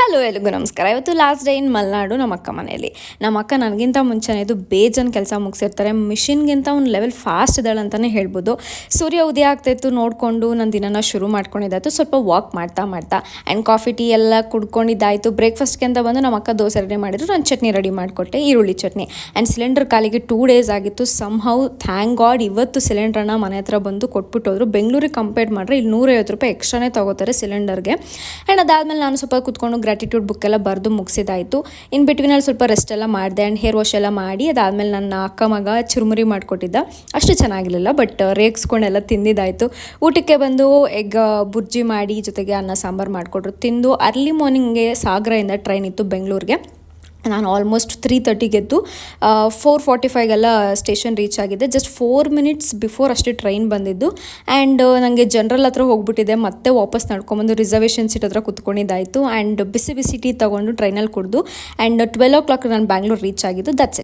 Hello ಎಲ್ರಿಗೂ ನಮಸ್ಕಾರ. ಇವತ್ತು ಲಾಸ್ಟ್ ಡೇ ಇನ್ ಮಲೆನಾಡು ನಮ್ಮ ಅಕ್ಕ ಮನೆಯಲ್ಲಿ. ನಮ್ಮ ಅಕ್ಕ ನನಗಿಂತ ಮುಂಚೆನೇ ಇದು ಬೇಜನ್ ಕೆಲಸ ಮುಗಿಸಿರ್ತಾರೆ. ಮಿಷಿನ್ಗಿಂತ ಒಂದು ಲೆವೆಲ್ ಫಾಸ್ಟ್ ಇದ್ದಾಳೆ ಅಂತಲೇ ಹೇಳ್ಬೋದು. ಸೂರ್ಯ ಉದಯ ಆಗ್ತಾಯಿತ್ತು ನೋಡಿಕೊಂಡು ನನ್ನ ದಿನನ ಶುರು ಮಾಡ್ಕೊಂಡಿದ್ದಾಯಿತು. ಸ್ವಲ್ಪ ವಾಕ್ ಮಾಡ್ತಾ ಆ್ಯಂಡ್ ಕಾಫಿ ಟೀ ಎಲ್ಲ ಕುಡ್ಕೊಂಡಿದ್ದಾಯಿತು. ಬ್ರೇಕ್ಫಾಸ್ಟ್ಗೆ ಅಂತ ಬಂದು ನಮ್ಮ ಅಕ್ಕ ದೋಸೆ ರೆಡಿ ಮಾಡಿದ್ರು. ನಾನು ಚಟ್ನಿ ರೆಡಿ ಮಾಡಿಕೊಟ್ಟೆ, ಈರುಳ್ಳಿ ಚಟ್ನಿ. ಆ್ಯಂಡ್ ಸಿಲಿಂಡರ್ ಕಾಲಿಗೆ 2 days ಆಗಿತ್ತು. ಸಮ್ಹೌ ಥ್ಯಾಂಕ್ ಗಾಡ್ ಇವತ್ತು ಸಿಲಿಂಡ್ರನ್ನ ಮನೆ ಹತ್ರ ಬಂದು ಕೊಟ್ಬಿಟ್ಟೋದ್ರು. ಬೆಂಗಳೂರಿಗೆ ಕಂಪೇರ್ ಮಾಡಿದ್ರೆ ಇಲ್ಲಿ 150 ರೂಪಾಯಿ ಎಕ್ಸ್ಟ್ರಾನೇ ತೊಗೋತಾರೆ ಸಿಲಿಂಡರ್ಗೆ. ಆ್ಯಂಡ್ ಅದಾದಮೇಲೆ ನಾನು ಸ್ವಲ್ಪ ಕೂತ್ಕೊಂಡು ಗ್ರ್ಯಾಟಿಟ್ಯೂಡ್ ಬುಕ್ ಎಲ್ಲ ಬರೆದು ಮುಗಿಸಿದಾಯಿತು. ಇನ್ ಬಿಟ್ವೀನಲ್ಲಿ ಸ್ವಲ್ಪ ರೆಸ್ಟ್ ಎಲ್ಲ ಮಾಡಿದೆ ಆ್ಯಂಡ್ ಹೇರ್ ವಾಶ್ ಎಲ್ಲ ಮಾಡಿ ಅದಾದಮೇಲೆ ನನ್ನ ಅಕ್ಕ ಮಗ ಚುರುಮುರಿ ಮಾಡಿಕೊಟ್ಟಿದ್ದ. ಅಷ್ಟು ಚೆನ್ನಾಗಿರಲಿಲ್ಲ, ಬಟ್ ರೇಗಿಸ್ಕೊಂಡೆಲ್ಲ ತಿಂದಿದ್ದಾಯಿತು. ಊಟಕ್ಕೆ ಬಂದು ಎಗ್ ಬುರ್ಜಿ ಮಾಡಿ ಜೊತೆಗೆ ಅನ್ನ ಸಾಂಬಾರು ಮಾಡಿಕೊಟ್ರು. ತಿಂದು ಅರ್ಲಿ ಮಾರ್ನಿಂಗ್ಗೆ ಸಾಗರದಿಂದ ಟ್ರೈನ್ ಇತ್ತು ಬೆಂಗಳೂರಿಗೆ. ನಾನು ಆಲ್ಮೋಸ್ಟ್ 3:30 ಎದ್ದು 4:45ಗೆಲ್ಲ ಸ್ಟೇಷನ್ ರೀಚ್ ಆಗಿದೆ. ಜಸ್ಟ್ 4 minutes ಬಿಫೋರ್ ಅಷ್ಟೇ ಟ್ರೈನ್ ಬಂದಿದ್ದು. ಆ್ಯಂಡ್ ನನಗೆ ಜನರಲ್ ಹತ್ರ ಹೋಗ್ಬಿಟ್ಟಿದೆ. ಮತ್ತೆ ವಾಪಸ್ ನಡ್ಕೊಂಬಂದು ರಿಸರ್ವೇಷನ್ ಸೀಟ್ ಹತ್ರ ಕುತ್ಕೊಂಡಿದ್ದಾಯಿತು. ಆ್ಯಂಡ್ ಬಿಸಿ ಬಿಸಿ ಟೀ ತೊಗೊಂಡು ಟ್ರೈನಲ್ಲಿ ಕುಡಿದು ಆ್ಯಂಡ್ 12 o'clock ನಾನು ಬ್ಯಾಂಗ್ಳೂರು ರೀಚ್ ಆಗಿದ್ದು. That's it.